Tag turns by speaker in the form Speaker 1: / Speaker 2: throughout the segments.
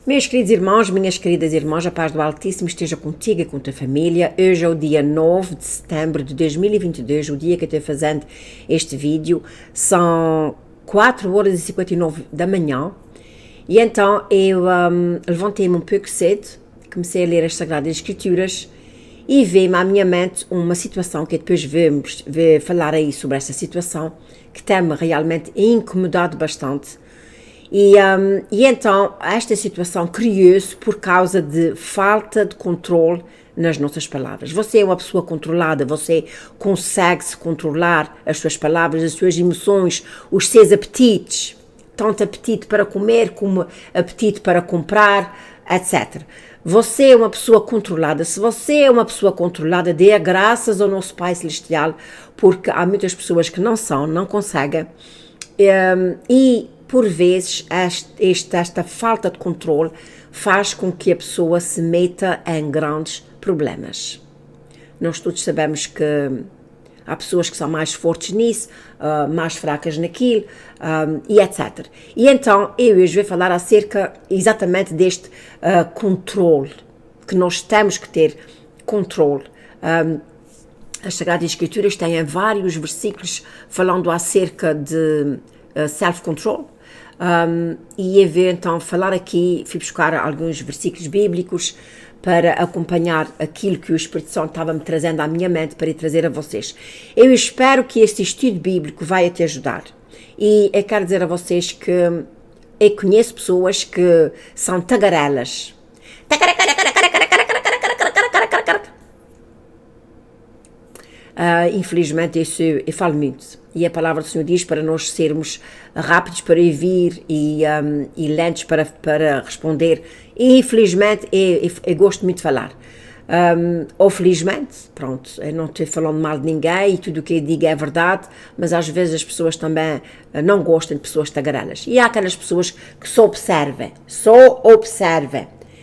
Speaker 1: Meus queridos irmãos, minhas queridas irmãs, a paz do Altíssimo esteja contigo e com a tua família. Hoje é o dia 9 de setembro de 2022, o dia que eu estou fazendo este vídeo. São 4 horas e 59 da manhã e então eu levantei-me um pouco cedo, comecei a ler as Sagradas Escrituras e veio-me à minha mente uma situação que depois vamos falar aí sobre esta situação que tem-me realmente incomodado bastante. E então esta situação criou-se por causa de falta de controle nas nossas palavras. Você é uma pessoa controlada, você consegue se controlar as suas palavras, as suas emoções, os seus apetites, tanto apetite para comer como apetite para comprar, etc. Você é uma pessoa controlada. Se você é uma pessoa controlada, dê graças ao nosso Pai Celestial, porque há muitas pessoas que não conseguem, e por vezes esta falta de controle faz com que a pessoa se meta em grandes problemas. Nós todos sabemos que há pessoas que são mais fortes nisso, mais fracas naquilo, e etc. E então eu hoje vou falar acerca exatamente deste controle, que nós temos que ter controle. As Sagradas Escrituras têm vários versículos falando acerca de self-control, e eu vou então falar aqui, fui buscar alguns versículos bíblicos para acompanhar aquilo que o Espírito Santo estava-me trazendo à minha mente para ir trazer a vocês. Eu espero que este estudo bíblico vai te ajudar. E eu quero dizer a vocês que eu conheço pessoas que são tagarelas. Infelizmente eu falo muito. E a palavra do Senhor diz para nós sermos rápidos para ouvir e lentos para responder. E infelizmente eu gosto muito de falar. Ou felizmente, pronto, eu não estou falando mal de ninguém e tudo o que eu digo é verdade, mas às vezes as pessoas também não gostam de pessoas tagarelas. E há aquelas pessoas que só observem.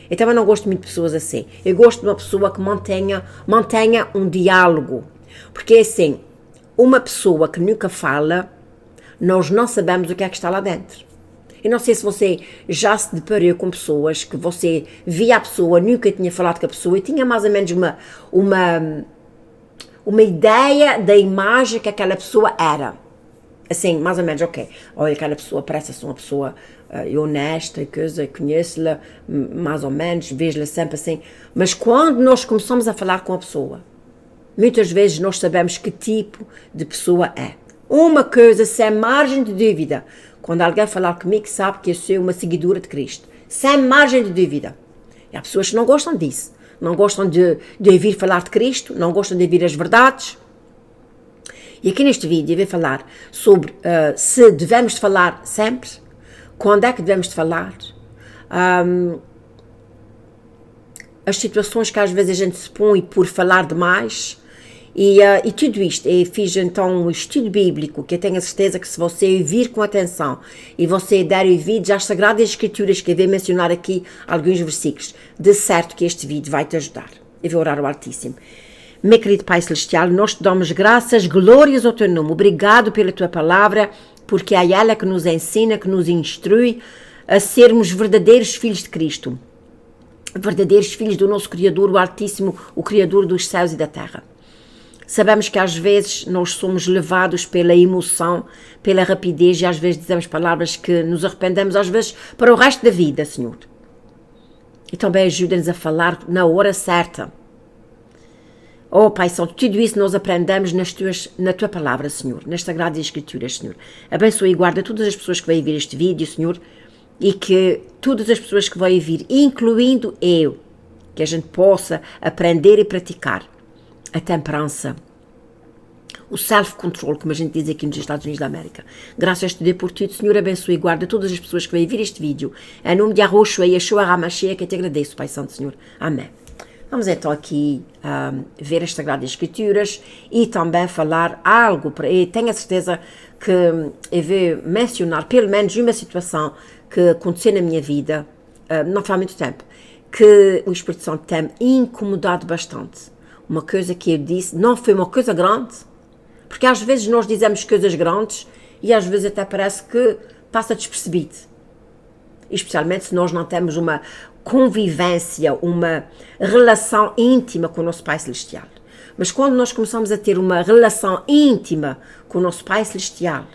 Speaker 1: Eu também não gosto muito de pessoas assim. Eu gosto de uma pessoa que mantenha um diálogo. Porque assim, uma pessoa que nunca fala, nós não sabemos o que é que está lá dentro. Eu não sei se você já se deparou com pessoas que você via a pessoa, nunca tinha falado com a pessoa e tinha mais ou menos uma ideia da imagem que aquela pessoa era. Assim, mais ou menos, ok, olha, aquela pessoa parece ser uma pessoa honesta e coisa, conheço-la mais ou menos, vejo-la sempre assim. Mas quando nós começamos a falar com a pessoa, muitas vezes nós sabemos que tipo de pessoa é. Uma coisa sem margem de dúvida, quando alguém falar comigo sabe que eu sou uma seguidora de Cristo, sem margem de dúvida. E há pessoas que não gostam disso, não gostam de ouvir falar de Cristo, não gostam de ouvir as verdades. E aqui neste vídeo eu vou falar sobre se devemos de falar sempre, quando é que devemos de falar, as situações que às vezes a gente se põe por falar demais. E tudo isto, eu fiz então um estudo bíblico que eu tenho a certeza que se você ouvir com atenção e você der ouvidos às Sagradas Escrituras, que eu vou mencionar aqui alguns versículos, de certo que este vídeo vai te ajudar. Eu vou orar ao Altíssimo. Meu querido Pai Celestial, nós te damos graças, glórias ao teu nome, obrigado pela tua palavra, porque é ela que nos ensina, que nos instrui a sermos verdadeiros filhos de Cristo, verdadeiros filhos do nosso Criador, o Altíssimo, o Criador dos céus e da terra. Sabemos que às vezes nós somos levados pela emoção, pela rapidez e às vezes dizemos palavras que nos arrependemos, às vezes para o resto da vida, Senhor. E também ajuda-nos a falar na hora certa. Oh, Pai Santo, tudo isso nós aprendemos na Tua palavra, Senhor, nas Sagradas Escrituras, Senhor. Abençoa e guarda todas as pessoas que vão ouvir este vídeo, Senhor, e que todas as pessoas que vão ouvir, incluindo eu, que a gente possa aprender e praticar a temperança, o self-control, como a gente diz aqui nos Estados Unidos da América. Graças a Deus por tudo, Senhor, abençoe e guarda todas as pessoas que vão ouvir este vídeo. Em nome de Yahushua e Yeshua HaMashiach, que eu te agradeço, Pai Santo, Senhor. Amém. Vamos então aqui ver as Sagradas Escrituras e também falar algo, e tenho a certeza que eu vou mencionar pelo menos uma situação que aconteceu na minha vida, não faz muito tempo, que o Espírito Santo tem incomodado bastante. Uma coisa que eu disse, não foi uma coisa grande, porque às vezes nós dizemos coisas grandes e às vezes até parece que passa despercebido. especialmente se nós não temos uma convivência, uma relação íntima com o nosso Pai Celestial. Mas quando nós começamos a ter uma relação íntima com o nosso Pai Celestial,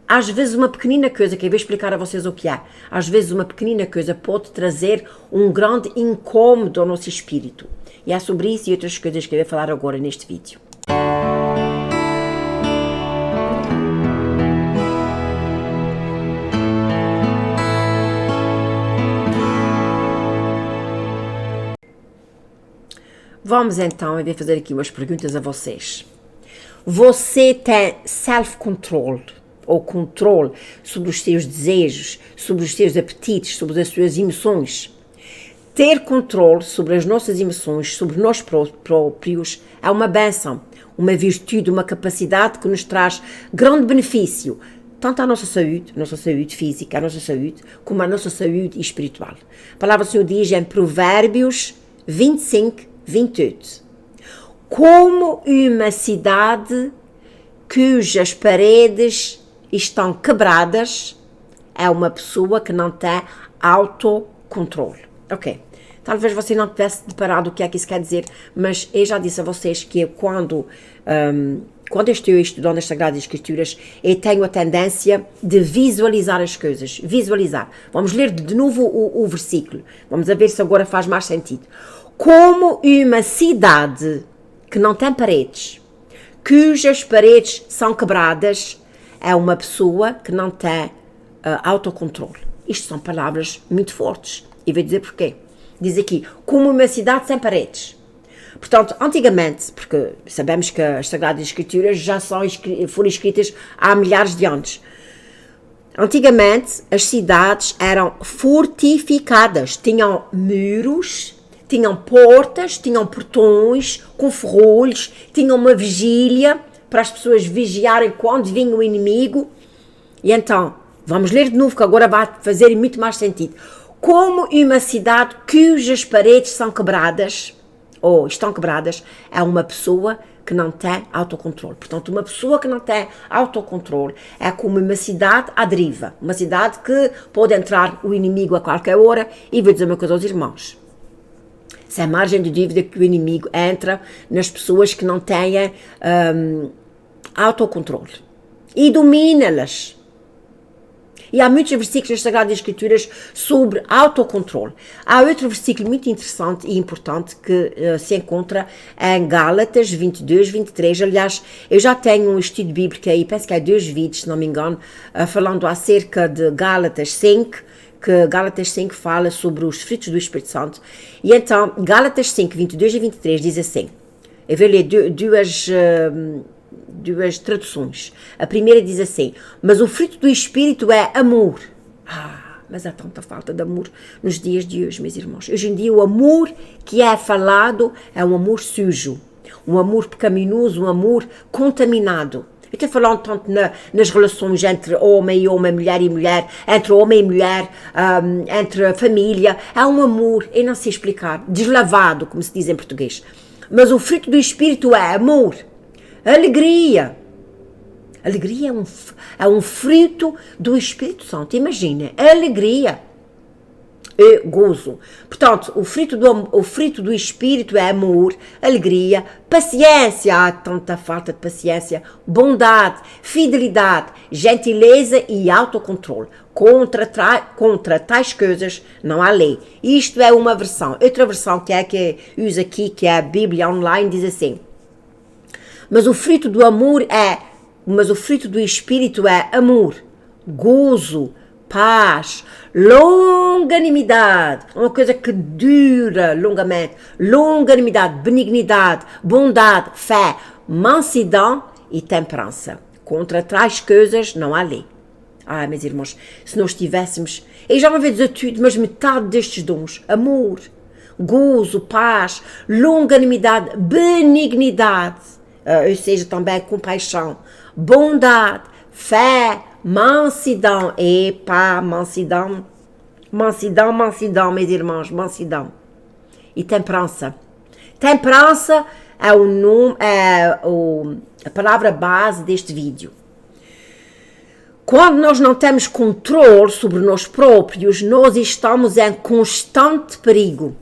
Speaker 1: às vezes uma pequenina coisa, que eu vou explicar a vocês o que é, às vezes uma pequenina coisa pode trazer um grande incômodo ao nosso espírito. E é sobre isso e outras coisas que eu vou falar agora neste vídeo. Vamos então, eu vou fazer aqui umas perguntas a vocês. Você tem self-control, ou controle sobre os seus desejos, sobre os seus apetites, sobre as suas emoções? Ter controle sobre as nossas emoções, sobre nós próprios, é uma bênção, uma virtude, uma capacidade que nos traz grande benefício, tanto à nossa saúde física, à nossa saúde, como à nossa saúde espiritual. A palavra do Senhor diz em Provérbios 25, 28. Como uma cidade cujas paredes estão quebradas é uma pessoa que não tem autocontrole. Ok, talvez você não tivesse deparado o que é que isso quer dizer, mas eu já disse a vocês que quando eu estou estudando as Sagradas Escrituras, eu tenho a tendência de visualizar as coisas. Visualizar. Vamos ler de novo o versículo. Vamos ver se agora faz mais sentido. Como uma cidade que não tem paredes, cujas paredes são quebradas, é uma pessoa que não tem autocontrole. Isto são palavras muito fortes. E vou dizer porquê. Diz aqui, como uma cidade sem paredes. Portanto, antigamente, porque sabemos que as Sagradas Escrituras já foram escritas há milhares de anos. Antigamente, as cidades eram fortificadas, tinham muros, tinham portas, tinham portões com ferrolhos, tinham uma vigília para as pessoas vigiarem quando vinha o inimigo. E então, vamos ler de novo, que agora vai fazer muito mais sentido. Como uma cidade cujas paredes são quebradas, ou estão quebradas, é uma pessoa que não tem autocontrole. Portanto, uma pessoa que não tem autocontrole é como uma cidade à deriva. Uma cidade que pode entrar o inimigo a qualquer hora. E vou dizer uma coisa aos irmãos. Sem margem de dúvida que o inimigo entra nas pessoas que não têm autocontrole. E domina-las. E há muitos versículos das Sagradas Escrituras sobre autocontrole. Há outro versículo muito interessante e importante que se encontra em Gálatas 22, 23. Aliás, eu já tenho um estudo bíblico aí, penso que há 2 vídeos, se não me engano, falando acerca de Gálatas 5, que Gálatas 5 fala sobre os frutos do Espírito Santo. E então, Gálatas 5, 22 e 23 diz assim, eu vou ler duas traduções. A primeira diz assim, mas o fruto do Espírito é amor. Mas há tanta falta de amor nos dias de hoje, meus irmãos. Hoje em dia o amor que é falado é um amor sujo, um amor pecaminoso, um amor contaminado. Eu estou falando tanto nas relações entre homem e homem, mulher e mulher, entre homem e mulher, entre a família. Há um amor, eu não sei explicar, deslavado, como se diz em português. Mas o fruto do Espírito é amor, alegria. Alegria é um fruto do Espírito Santo. Imagina, alegria e gozo. Portanto, o fruto do Espírito é amor, alegria, paciência, há tanta falta de paciência, bondade, fidelidade, gentileza e autocontrole. Contra tais coisas não há lei. Isto é uma versão. Outra versão que eu uso aqui, que é a Bíblia Online, diz assim, mas o fruto do Espírito é amor, gozo, paz, longanimidade, uma coisa que dura longamente, longanimidade, benignidade, bondade, fé, mansidão e temperança. Contra tais coisas não há lei. Meus irmãos, se nós tivéssemos, eu já não vou dizer tudo, mas metade destes dons, amor, gozo, paz, longanimidade, benignidade, ou seja, também compaixão, bondade, fé, mansidão, mansidão, meus irmãos, mansidão. E temperança. Temperança é a palavra base deste vídeo. Quando nós não temos controle sobre nós próprios, nós estamos em constante perigo.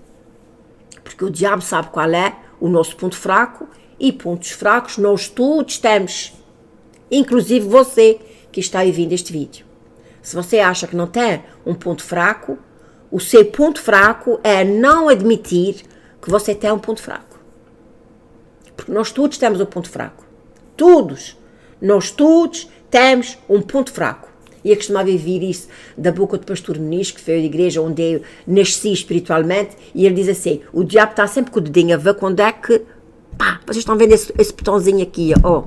Speaker 1: Porque o diabo sabe qual é o nosso ponto fraco e pontos fracos nós todos temos. Inclusive você que está aí vendo este vídeo. Se você acha que não tem um ponto fraco, o seu ponto fraco é não admitir que você tem um ponto fraco. Porque nós todos temos um ponto fraco. Todos. Nós todos temos um ponto fraco. E eu costumava ouvir isso da boca do pastor Muniz, que foi a igreja onde eu nasci espiritualmente, e ele diz assim, o diabo está sempre com o dedinho a ver quando é que, pá, vocês estão vendo esse botãozinho aqui, ó.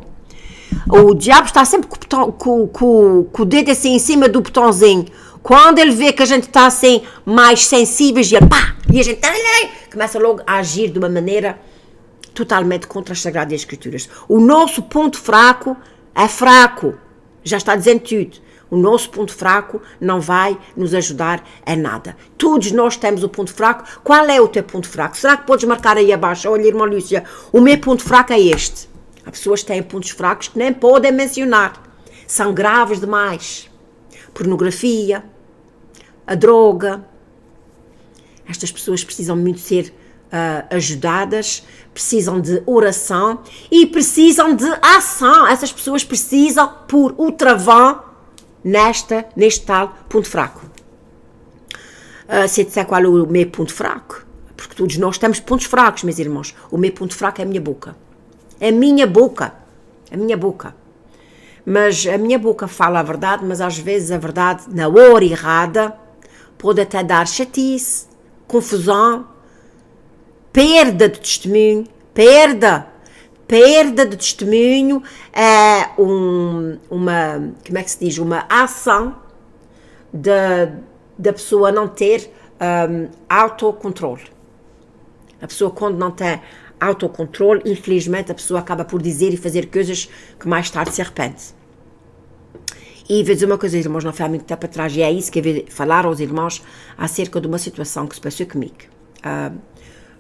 Speaker 1: O diabo está sempre com o dedo assim em cima do botãozinho. Quando ele vê que a gente está assim mais sensíveis, e a gente começa logo a agir de uma maneira totalmente contra as Sagradas Escrituras. O nosso ponto fraco é fraco. Já está dizendo tudo. O nosso ponto fraco não vai nos ajudar a nada. Todos nós temos o ponto fraco. Qual é o teu ponto fraco? Será que podes marcar aí abaixo? Olha, irmã Lúcia, o meu ponto fraco é este. Há pessoas que têm pontos fracos que nem podem mencionar. São graves demais. Pornografia, a droga. Estas pessoas precisam muito ser ajudadas, precisam de oração e precisam de ação. Essas pessoas precisam pôr o travão neste tal ponto fraco. Se eu disser qual é o meu ponto fraco, porque todos nós temos pontos fracos, meus irmãos, o meu ponto fraco é a minha boca. A minha boca. Mas a minha boca fala a verdade, mas às vezes a verdade, na hora errada, pode até dar chatice, confusão, perda de testemunho, perda de testemunho é uma, como é que se diz, uma ação da pessoa não ter autocontrole. A pessoa quando não tem autocontrole, infelizmente a pessoa acaba por dizer e fazer coisas que mais tarde se arrepende. E vou dizer uma coisa, irmãos, não foi há muito tempo atrás, e é isso que eu vou falar aos irmãos acerca de uma situação que se passou comigo.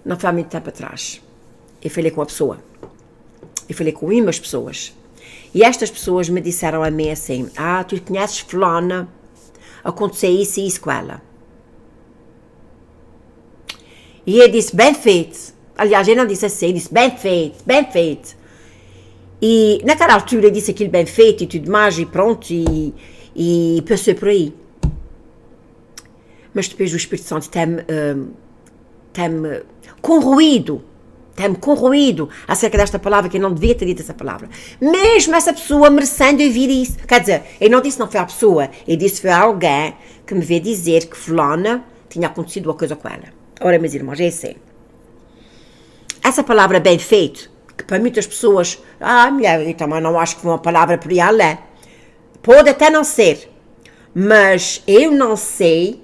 Speaker 1: Não foi há muito tempo atrás. Eu falei com a pessoa. Eu falei com umas pessoas. E estas pessoas me disseram a mim assim, tu conheces fulana, aconteceu isso e isso com ela. E eu disse, bem feito. Aliás, eu não disse assim, eu disse, bem feito, bem feito. E naquela altura eu disse aquilo bem feito e tudo mais, e pronto, e passei por aí. Mas depois o Espírito Santo tem-me corroído acerca desta palavra, que eu não devia ter dito essa palavra. Mesmo essa pessoa merecendo ouvir isso. Quer dizer, eu não disse não foi a pessoa, eu disse foi alguém que me veio dizer que fulana tinha acontecido uma coisa com ela. Ora, meus irmãos, é assim. Essa palavra bem feito, que para muitas pessoas, mulher, eu também não acho que foi uma palavra por aí além. Pode até não ser, mas eu não sei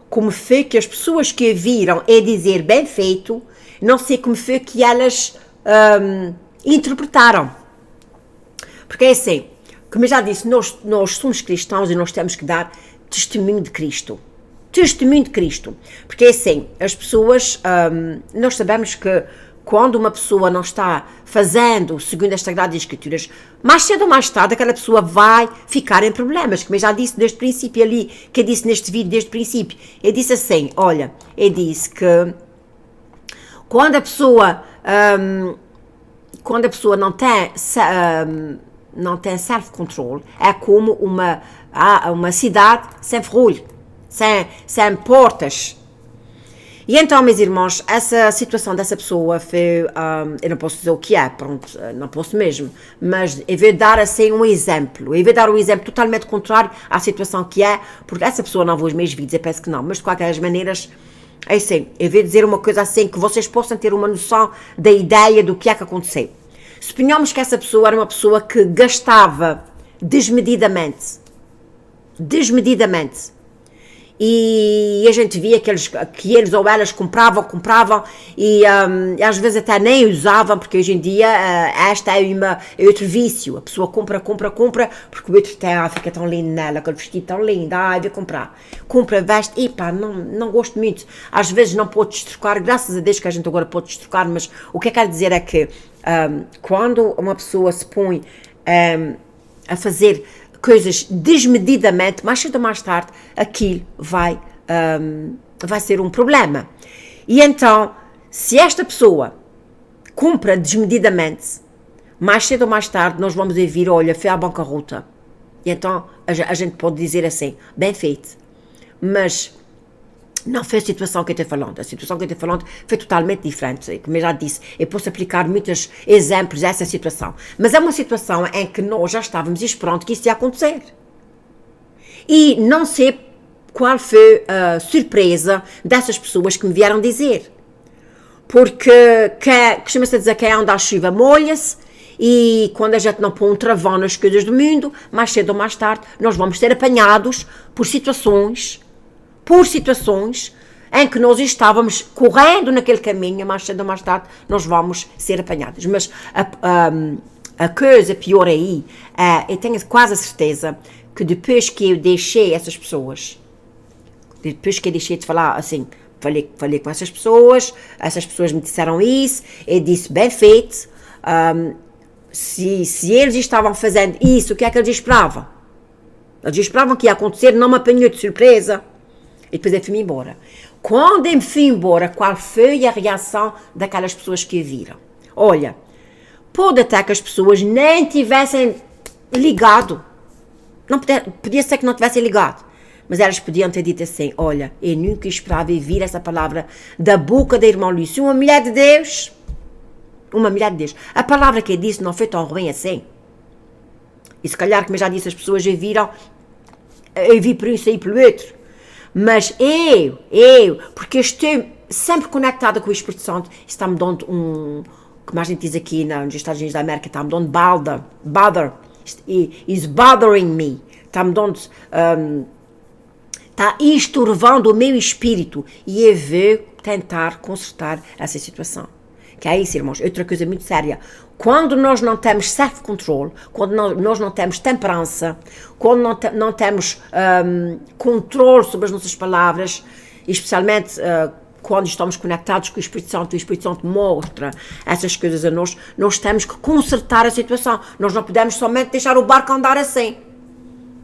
Speaker 1: como foi que as pessoas que a viram a dizer bem feito, não sei como foi que elas interpretaram. Porque é assim, como eu já disse, nós somos cristãos e nós temos que dar testemunho de Cristo. Testemunho de Cristo. Porque é assim, as pessoas, nós sabemos que quando uma pessoa não está fazendo segundo as Sagradas Escrituras, mais cedo ou mais tarde aquela pessoa vai ficar em problemas, como eu já disse desde o princípio ali, que eu disse neste vídeo desde o princípio. Eu disse assim, olha, eu disse que quando a pessoa não tem self-control, é como uma cidade sem ferrolho, sem portas. E então, meus irmãos, essa situação dessa pessoa foi, eu não posso dizer o que é, pronto, não posso mesmo, mas eu vou dar assim um exemplo, eu vou dar um exemplo totalmente contrário à situação que é, porque essa pessoa não vê os meus vídeos, eu penso que não, mas de qualquer maneira, é assim, eu vou dizer uma coisa assim, que vocês possam ter uma noção da ideia do que é que aconteceu. Suponhamos que essa pessoa era uma pessoa que gastava desmedidamente, e a gente via que eles ou elas compravam e às vezes até nem usavam, porque hoje em dia esta é outro vício, a pessoa compra porque o outro fica tão lindo nela, aquele vestido tão lindo, eu vou compra, veste, e pá, não gosto muito, às vezes não podes trocar, graças a Deus que a gente agora pode trocar, mas o que eu quero dizer é que quando uma pessoa se põe a fazer coisas desmedidamente, mais cedo ou mais tarde, aquilo vai ser um problema. E então, se esta pessoa compra desmedidamente, mais cedo ou mais tarde nós vamos vir, olha, foi à bancarrota. E então a gente pode dizer assim, bem feito. Mas não foi a situação que eu estou falando. A situação que eu estou falando foi totalmente diferente. Como eu já disse, eu posso aplicar muitos exemplos a essa situação. Mas é uma situação em que nós já estávamos esperando que isso ia acontecer. E não sei qual foi a surpresa dessas pessoas que me vieram dizer. Porque costuma-se dizer que é onde a chuva molha-se, e quando a gente não põe um travão nas coisas do mundo, mais cedo ou mais tarde, nós vamos ser apanhados por situações em que nós estávamos correndo naquele caminho, mais cedo ou mais tarde, nós vamos ser apanhados. Mas a coisa pior aí, eu tenho quase a certeza que depois que eu deixei essas pessoas, depois que eu deixei de falar assim, falei com essas pessoas me disseram isso, eu disse, bem feito, se eles estavam fazendo isso, o que é que eles esperavam? Eles esperavam que ia acontecer, não me apanhou de surpresa. E depois eu fui-me embora. Quando eu me fui embora, qual foi a reação daquelas pessoas que a viram? Olha, pode até que as pessoas nem tivessem ligado. Não podia ser que não tivessem ligado. Mas elas podiam ter dito assim, olha, eu nunca esperava ouvir essa palavra da boca da irmã Lúcia. Uma mulher de Deus. A palavra que eu disse não foi tão ruim assim. E se calhar, como eu já disse, as pessoas já viram, eu vi por isso e pelo outro. Mas eu, porque estou sempre conectada com o Espírito Santo, está-me dando como a gente diz aqui nos Estados Unidos da América, está-me dando bother, is bothering me, está-me dando, está estorvando o meu espírito, e eu vou tentar consertar essa situação. Que é isso, irmãos, outra coisa muito séria. Quando nós não temos self-control, quando nós não temos temperança, quando não temos controle sobre as nossas palavras, especialmente quando estamos conectados com o Espírito Santo mostra essas coisas a nós temos que consertar a situação. Nós não podemos somente deixar o barco andar assim.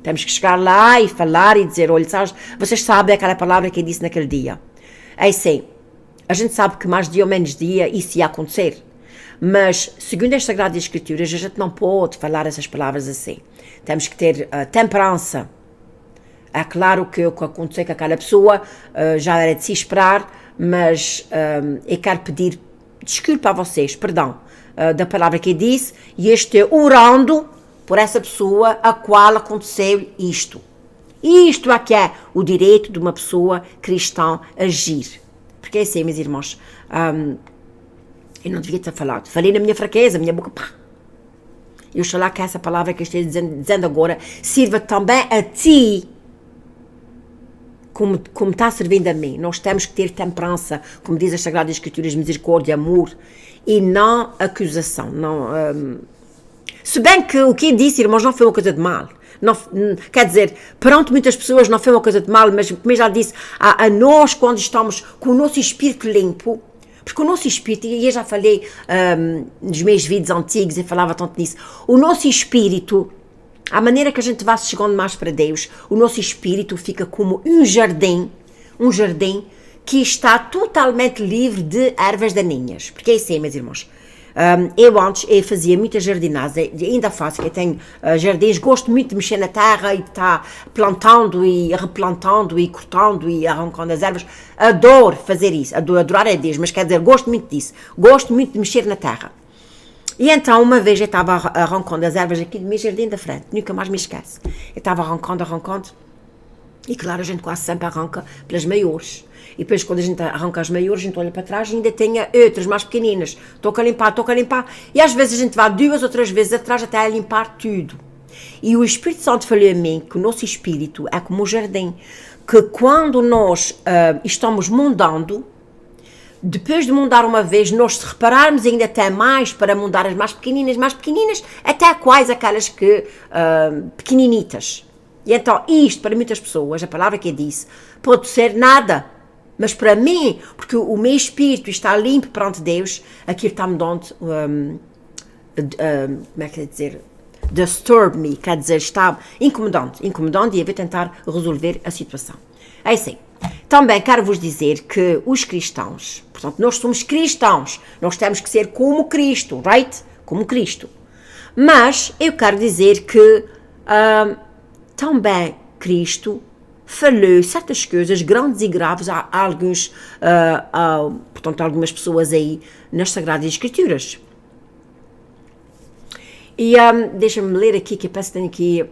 Speaker 1: Temos que chegar lá e falar e dizer, olha, vocês sabem aquela palavra que eu disse naquele dia. É assim, a gente sabe que mais dia ou menos dia isso ia acontecer. Mas, segundo as Sagradas Escrituras, a gente não pode falar essas palavras assim. Temos que ter temperança. É claro que o que aconteceu com aquela pessoa já era de se esperar, mas eu quero pedir desculpa a vocês, perdão, da palavra que eu disse, e eu estou orando por essa pessoa a qual aconteceu isto. E isto é que é o direito de uma pessoa cristã agir. Porque é assim, meus irmãos, eu não devia ter falado. Falei na minha fraqueza, minha boca, pá. Eu oxalá que essa palavra que eu estou dizendo agora sirva também a ti, como está servindo a mim. Nós temos que ter temperança, como diz as Sagradas Escrituras, misericórdia, amor, e não acusação. Se bem que o que eu disse, irmãos, não foi uma coisa de mal. Não, quer dizer, perante muitas pessoas não foi uma coisa de mal, mas como eu já disse, a nós, quando estamos com o nosso espírito limpo, porque o nosso espírito, e eu já falei nos meus vídeos antigos, eu falava tanto nisso, o nosso espírito, à maneira que a gente vai chegando mais para Deus, o nosso espírito fica como um jardim que está totalmente livre de ervas daninhas. Porque é isso aí, meus irmãos. Eu antes fazia muita jardinagem, ainda faço, eu tenho jardins, gosto muito de mexer na terra e estar plantando e replantando e cortando e arrancando as ervas, adoro fazer isso, adorar é Deus, mas quer dizer, gosto muito disso, gosto muito de mexer na terra. E então uma vez eu estava arrancando as ervas aqui do meu jardim da frente, nunca mais me esqueço, eu estava arrancando, e claro, a gente quase sempre arranca pelas maiores. E depois, quando a gente arranca as maiores, a gente olha para trás e ainda tem outras mais pequeninas. Toca a limpar. E às vezes a gente vai 2 ou 3 vezes atrás até a limpar tudo. E o Espírito Santo falou a mim que o nosso espírito é como um jardim. Que quando nós estamos mudando, depois de mudar uma vez, nós se repararmos ainda até mais para mudar as mais pequeninas, até quais aquelas que pequeninitas. E então isto, para muitas pessoas, a palavra que eu disse, pode ser nada. Mas para mim, porque o meu espírito está limpo perante Deus, aquilo está-me dando, como é que é dizer, disturb me, quer dizer, está incomodando, e eu vou tentar resolver a situação. É assim. Também quero vos dizer que os cristãos, portanto, nós somos cristãos, nós temos que ser como Cristo, right? Como Cristo. Mas eu quero dizer que também Cristo falou certas coisas grandes e graves a alguns, portanto, algumas pessoas aí nas Sagradas Escrituras. E deixa-me ler aqui, que eu penso que tenho aqui...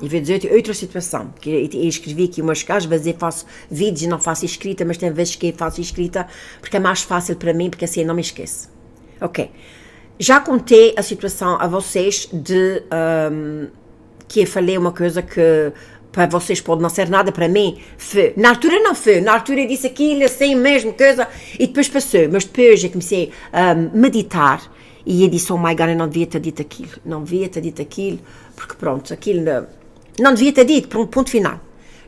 Speaker 1: e vou dizer outra situação, que eu escrevi aqui umas às vezes eu faço vídeos e não faço escrita, mas tem vezes que eu faço escrita porque é mais fácil para mim, porque assim eu não me esqueço. Ok. Já contei a situação a vocês de que eu falei uma coisa que para vocês pode não ser nada, para mim foi. Na altura não foi, na altura eu disse aquilo, assim mesmo, coisa, e depois passou, mas depois eu comecei a meditar e eu disse, oh my God, eu não devia ter dito aquilo, porque pronto, aquilo não devia ter dito, ponto final.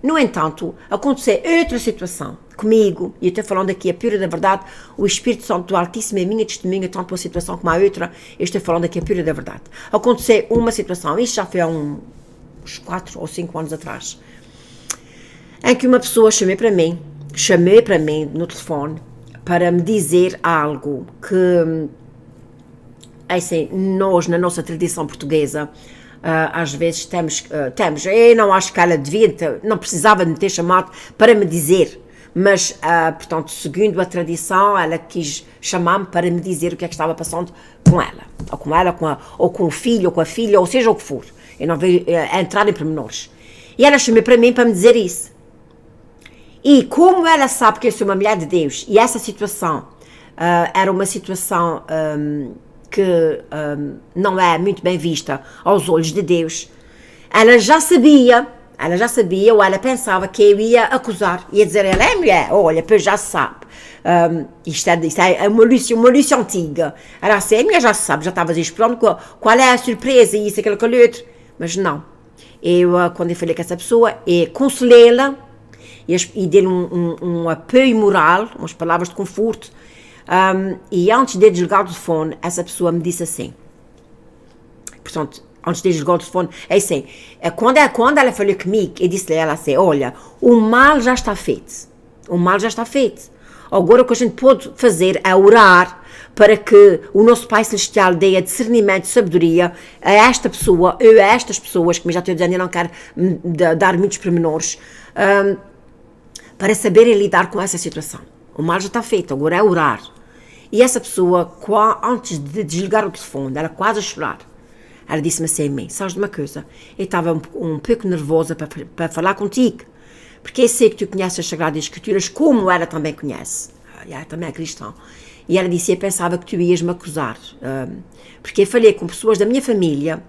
Speaker 1: No entanto, aconteceu outra situação comigo, e eu estou falando aqui a pura da verdade, o Espírito Santo do Altíssimo é minha testemunha, tanto para a situação como a outra, eu estou falando aqui a pura da verdade. Aconteceu uma situação, isto já foi há uns 4 ou 5 anos atrás, em que uma pessoa chamou para mim no telefone para me dizer algo que, assim, nós, na nossa tradição portuguesa, às vezes temos, eu não acho que ela não precisava de me ter chamado para me dizer, mas, portanto, segundo a tradição, ela quis chamar-me para me dizer o que é que estava passando com ela, ou com o filho, ou com a filha, ou seja o que for. Eu não vou entrar em pormenores. E ela chamou para mim para me dizer isso. E como ela sabe que eu sou uma mulher de Deus, e essa situação era uma situação que não é muito bem vista aos olhos de Deus, ela já sabia, ou ela pensava que eu ia acusar, ia dizer, ela é mulher, olha, pois já se sabe. Isto é uma Lúcia antiga. Ela assim, a mulher já se sabe, já estava esperando qual é a surpresa, e isso, aquilo, aquilo outro. Mas não. Quando eu falei com essa pessoa, consolei-la e dei-lhe um apoio moral, umas palavras de conforto. E antes de desligar o telefone, essa pessoa me disse assim. Portanto, antes de desligar o telefone, é assim. Quando ela falou comigo, eu disse a ela assim, olha, o mal já está feito. Agora o que a gente pode fazer é orar para que o nosso Pai Celestial dê a discernimento e sabedoria a esta pessoa, ou a estas pessoas, que me já estou dizendo, eu não quero dar muitos pormenores, para saberem lidar com essa situação. O mal já está feito, agora é orar. E essa pessoa, antes de desligar o telefone, ela quase a chorar, ela disse-me assim, sabes de uma coisa, eu estava um pouco nervosa para falar contigo, porque eu sei que tu conheces as Sagradas Escrituras como ela também conhece, ela também é cristã. E ela disse, eu pensava que tu ias me acusar, porque eu falei com pessoas da minha família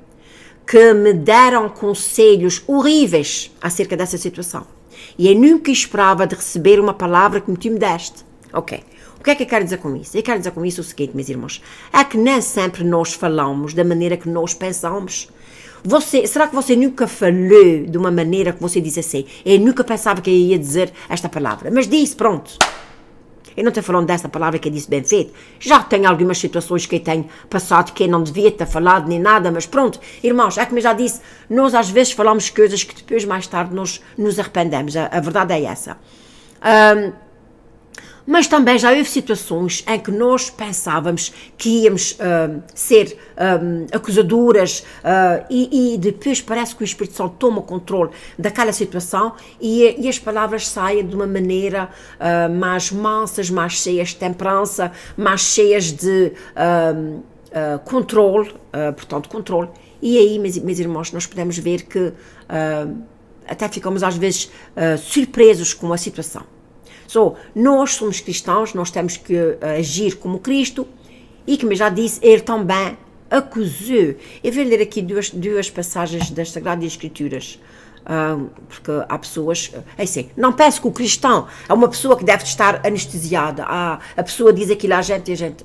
Speaker 1: que me deram conselhos horríveis acerca dessa situação. E eu nunca esperava de receber uma palavra como tu me deste. Ok. O que é que eu quero dizer com isso? Eu quero dizer com isso o seguinte, meus irmãos, é que nem sempre nós falamos da maneira que nós pensamos. Será que você nunca falou de uma maneira que você disse assim, eu nunca pensava que eu ia dizer esta palavra, mas disse, pronto. Eu não estou falando dessa palavra que eu disse bem feito. Já tenho algumas situações que eu tenho passado que eu não devia ter falado nem nada, mas pronto, irmãos, é como eu já disse, nós às vezes falamos coisas que depois, mais tarde, nós nos arrependemos. A verdade é essa. Mas também já houve situações em que nós pensávamos que íamos ser acusadoras e depois parece que o Espírito Santo toma o controle daquela situação e as palavras saem de uma maneira mais mansas, mais cheias de temperança, mais cheias de controle, portanto controle. E aí, meus irmãos, nós podemos ver que até ficamos às vezes surpresos com a situação. Nós somos cristãos, nós temos que agir como Cristo e, como eu já disse, ele também acusou. Eu vou ler aqui duas passagens das Sagradas Escrituras, porque há pessoas, assim, não penso que o cristão é uma pessoa que deve estar anestesiada. A pessoa diz aquilo à gente e a gente,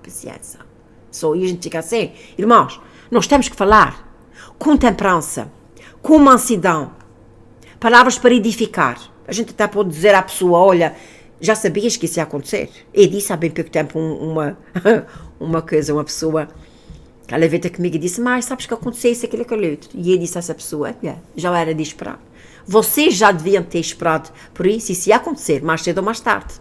Speaker 1: paciência. E a gente fica assim, irmãos, nós temos que falar com temperança, com mansidão, palavras para edificar. A gente até pode dizer à pessoa, olha, Já sabias que isso ia acontecer? Eu disse há bem pouco tempo uma pessoa, ela veio ter comigo e disse, mas sabes que aconteceu isso, aquilo, aquilo outro. E eu disse a essa pessoa, já era de esperar. Vocês já deviam ter esperado por isso ia acontecer, mais cedo ou mais tarde.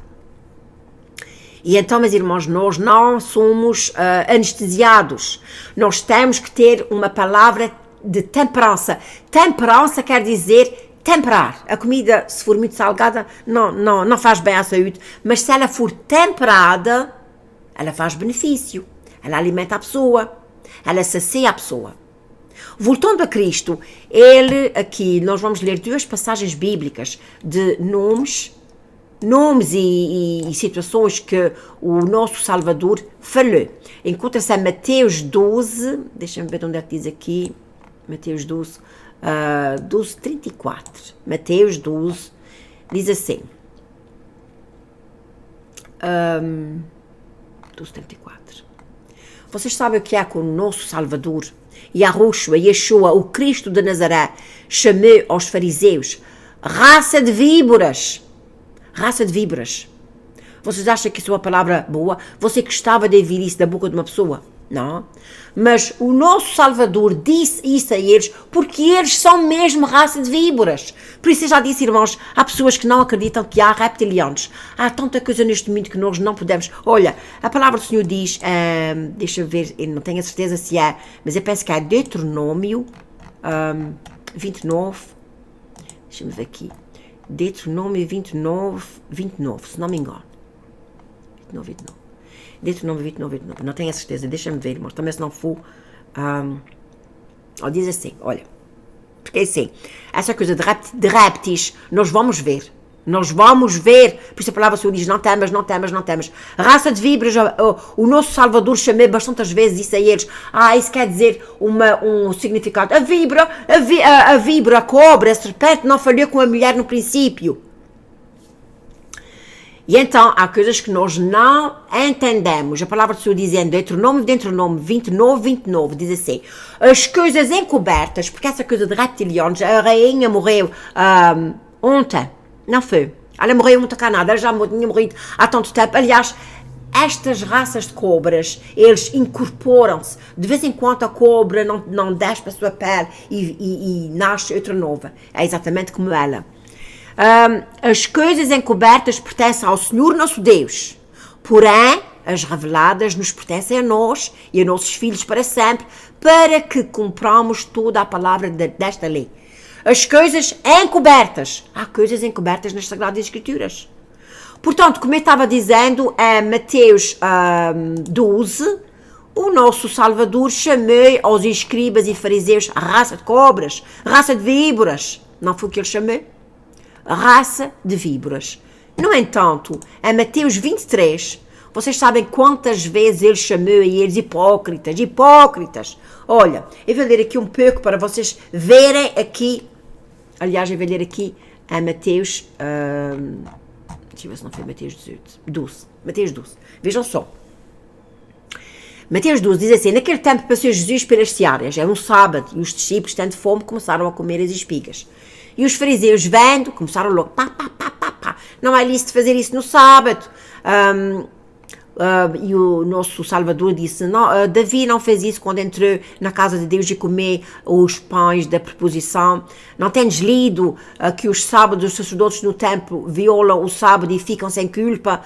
Speaker 1: E então, meus irmãos, nós não somos anestesiados. Nós temos que ter uma palavra de temperança. Temperança quer dizer temperar. A comida, se for muito salgada, não faz bem à saúde. Mas se ela for temperada, ela faz benefício. Ela alimenta a pessoa. Ela sacia a pessoa. Voltando a Cristo, ele aqui, nós vamos ler 2 passagens bíblicas de nomes e situações que o nosso Salvador falou. Encontra-se em Mateus 12, deixa-me ver onde é que diz aqui, Mateus 12, 12:34. Mateus 12 diz assim, 12:34. Vocês sabem o que é que o nosso Salvador, Yeshua, o Cristo de Nazaré, chamou aos fariseus raça de víboras. Raça de víboras. Vocês acham que isso é uma palavra boa? Você gostava de ouvir isso da boca de uma pessoa? Não. Mas o nosso Salvador disse isso a eles porque eles são mesmo raça de víboras. Por isso eu já disse, irmãos, há pessoas que não acreditam que há reptilianos. Há tanta coisa neste mundo que nós não podemos... Olha, a palavra do Senhor diz, deixa eu ver, eu não tenho a certeza se é, mas eu penso que é Deuteronômio 29, deixa-me ver aqui, Deuteronômio 29, se não me engano. 29. Deuteronômio 29, não tenho a certeza, deixa-me ver, irmãos, também se não for, diz assim, olha, porque assim, essa coisa de répteis, nós vamos ver, por isso a palavra do Senhor diz, não temas, raça de víboras, o nosso Salvador chamou bastantes vezes isso a eles, isso quer dizer um significado, a víbora, a cobra, a serpente não falhou com a mulher no princípio. E então, há coisas que nós não entendemos. A palavra do Senhor diz em Deuteronômio 29, diz assim, as coisas encobertas, porque essa coisa de reptilianos, a rainha morreu ontem, não foi? Ela morreu muito Canadá, ela já tinha morrido há tanto tempo. Aliás, estas raças de cobras, eles incorporam-se. De vez em quando a cobra não desce para a sua pele e nasce outra nova. É exatamente como ela. As coisas encobertas pertencem ao Senhor nosso Deus, porém as reveladas nos pertencem a nós e a nossos filhos para sempre, para que cumpramos toda a palavra desta lei. As coisas encobertas, há coisas encobertas nas Sagradas Escrituras. Portanto, como eu estava dizendo, em Mateus 12, o nosso Salvador chamou aos escribas e fariseus raça de cobras, raça de víboras. Não foi o que ele chamou? Raça de víboras. No entanto, em Mateus 23, vocês sabem quantas vezes ele chamou a eles hipócritas. Olha, eu vou ler aqui um pouco para vocês verem aqui. Aliás, eu vou ler aqui em Mateus, deixa eu ver se não foi Mateus 12. Mateus 12. Vejam só. Mateus 12 diz assim, naquele tempo passou Jesus pelas searas, era um sábado, e os discípulos, tendo fome, começaram a comer as espigas. E os fariseus, vendo, começaram logo, não é lícito fazer isso no sábado. E o nosso Salvador disse, Davi não fez isso quando entrou na casa de Deus e comeu os pães da preposição. Não tens lido que os sábados os sacerdotes no templo violam o sábado e ficam sem culpa?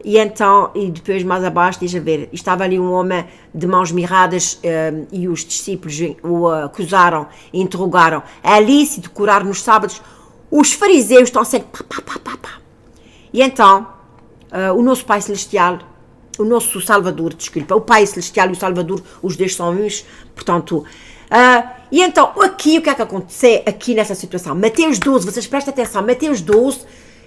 Speaker 1: E então, e depois mais abaixo, diz a ver, estava ali um homem de mãos mirradas e os discípulos o acusaram e interrogaram, é lícito curar nos sábados? Os fariseus estão sempre E então, o nosso Pai Celestial, o nosso Salvador, o Pai Celestial e o Salvador, os dois são uns, portanto... e então, aqui, o que é que aconteceu aqui nessa situação? Mateus 12, vocês prestem atenção, Mateus 12...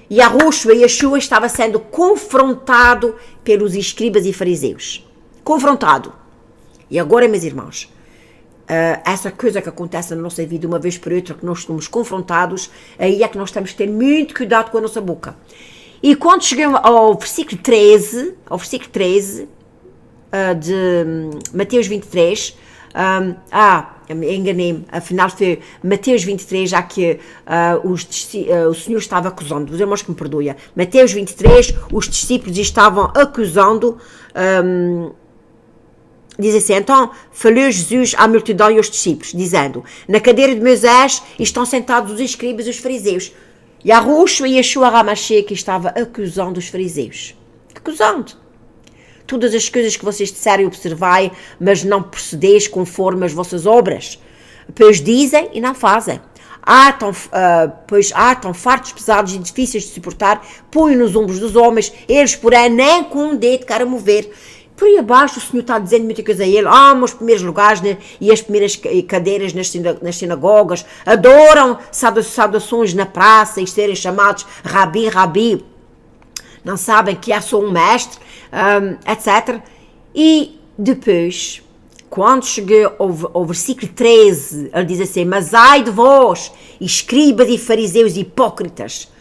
Speaker 1: E Yeshua estava sendo confrontado pelos escribas e fariseus. Confrontado. E agora, meus irmãos, essa coisa que acontece na nossa vida uma vez por outra, que nós somos confrontados, aí é que nós temos que ter muito cuidado com a nossa boca. E quando chegamos ao versículo 13 de Mateus 23, enganei-me, afinal foi Mateus 23, já que o Senhor estava acusando, os irmãos que me perdoem, Mateus 23, os discípulos estavam acusando, diz assim, então falou Jesus à multidão e aos discípulos, dizendo, na cadeira de Moisés estão sentados os escribas e os fariseus, e a Yahushua e Yeshua HaMashiach que estava acusando os fariseus, acusando. Todas as coisas que vocês disserem observai, mas não procedeis conforme as vossas obras. Pois dizem e não fazem. Pois há tão fartos, pesados e difíceis de suportar, põem nos ombros dos homens, eles, porém, nem com um dedo querem mover. Por aí abaixo o Senhor está dizendo muita coisa a ele, os primeiros lugares, né, e as primeiras cadeiras nas sinagogas, adoram saudações na praça e serem chamados Rabi, Rabi. Não sabem que é só um mestre, etc. E depois, quando cheguei ao versículo 13, ele diz assim, mas ai de vós, escribas e fariseus hipócritas.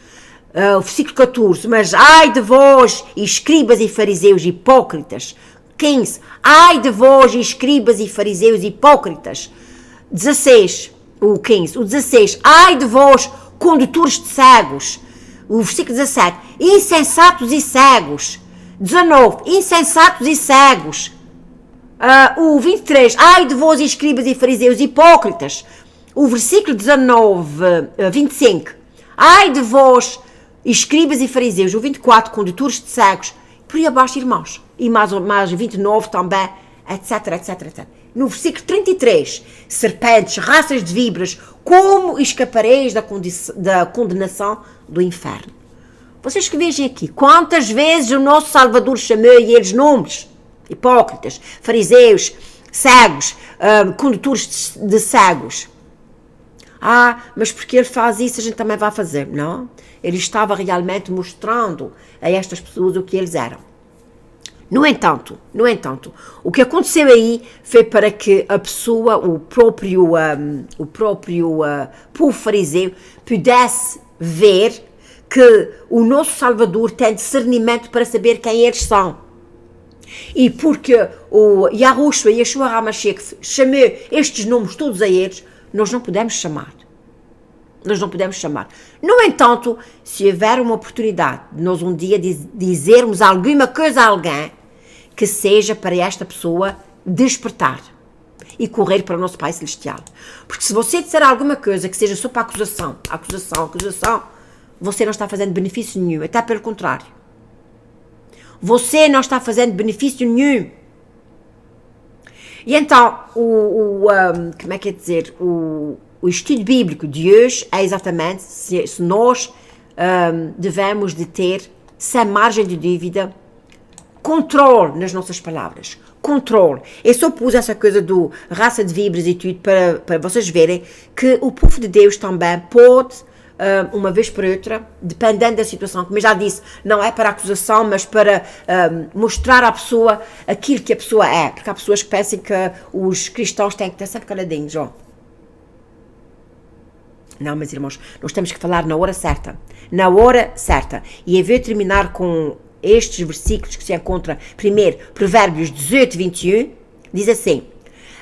Speaker 1: O versículo 14, mas ai de vós, escribas e fariseus hipócritas. 15, ai de vós, escribas e fariseus hipócritas. 16, o 15, o 16, ai de vós, condutores de cegos. O versículo 17, insensatos e cegos. 19, insensatos e cegos. O 23, ai de vós, escribas e fariseus hipócritas. O versículo 25, ai de vós, escribas e fariseus. O 24, condutores de cegos. Por aí abaixo, irmãos. E mais 29 também, etc, etc, etc. No versículo 33, serpentes, raças de víboras, como escapareis da condenação do inferno? Vocês que vejam aqui, quantas vezes o nosso Salvador chamou eles nomes? Hipócritas, fariseus, cegos, condutores de cegos. Mas porque ele faz isso, a gente também vai fazer. Não, ele estava realmente mostrando a estas pessoas o que eles eram. No entanto, o que aconteceu aí foi para que a pessoa, o próprio povo fariseu, pudesse ver que o nosso Salvador tem discernimento para saber quem eles são. E porque o Yahushua e Yeshua HaMashiach chamou estes nomes todos a eles, nós não podemos chamar. No entanto, se houver uma oportunidade de nós um dia dizermos alguma coisa a alguém, que seja para esta pessoa despertar e correr para o nosso Pai Celestial. Porque se você disser alguma coisa que seja só para acusação, você não está fazendo benefício nenhum, até pelo contrário. Você não está fazendo benefício nenhum. E então, o estudo bíblico de hoje é exatamente se nós devemos de ter, sem margem de dúvida, controle nas nossas palavras. Controle. Eu só pus essa coisa do raça de víboras e tudo para vocês verem que o povo de Deus também pode, uma vez por outra, dependendo da situação, como eu já disse, não é para acusação, mas para mostrar à pessoa aquilo que a pessoa é. Porque há pessoas que pensam que os cristãos têm que estar sempre caladinhos, Não, meus irmãos, nós temos que falar na hora certa. Na hora certa. E eu vou terminar com estes versículos que se encontram, primeiro, Provérbios 18, 21, diz assim,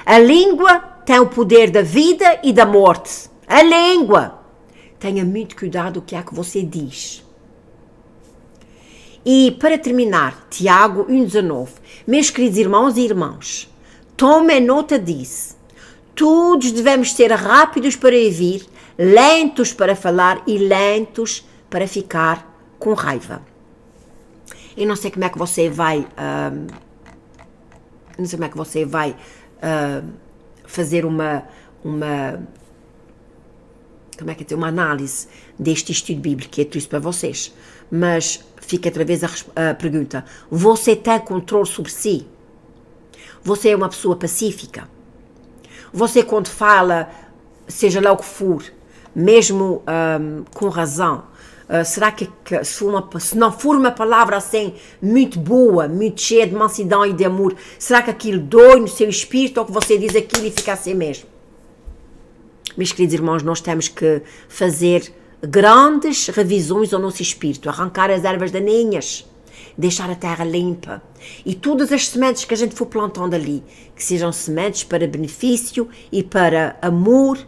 Speaker 1: a língua tem o poder da vida e da morte. A língua. Tenha muito cuidado o que é que você diz. E, para terminar, Tiago 1,19, meus queridos irmãos e irmãs, tomem nota disso. Todos devemos ser rápidos para ouvir, lentos para falar e lentos para ficar com raiva. Eu não sei como é que você vai, fazer uma análise deste estudo bíblico, que é tudo para vocês. Mas fica outra vez a pergunta, você tem controle sobre si? Você é uma pessoa pacífica? Você quando fala, seja lá o que for, mesmo com razão, será que se não for uma palavra assim muito boa, muito cheia de mansidão e de amor, será que aquilo dói no seu espírito ou que você diz aquilo e fica assim mesmo? Meus queridos irmãos, nós temos que fazer grandes revisões ao nosso espírito, arrancar as ervas daninhas, deixar a terra limpa. E todas as sementes que a gente for plantando ali, que sejam sementes para benefício e para amor,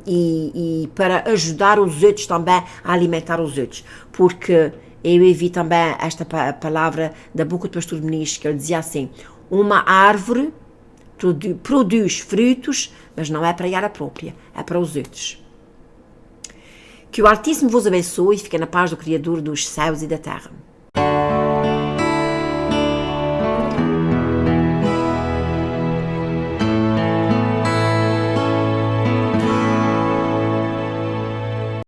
Speaker 1: e para ajudar os outros também a alimentar os outros. Porque eu vi também esta palavra da boca do pastor Muniz, que ele dizia assim: uma árvore produz frutos, mas não é para ela própria, é para os outros. Que o Altíssimo vos abençoe e fique na paz do Criador dos céus e da terra.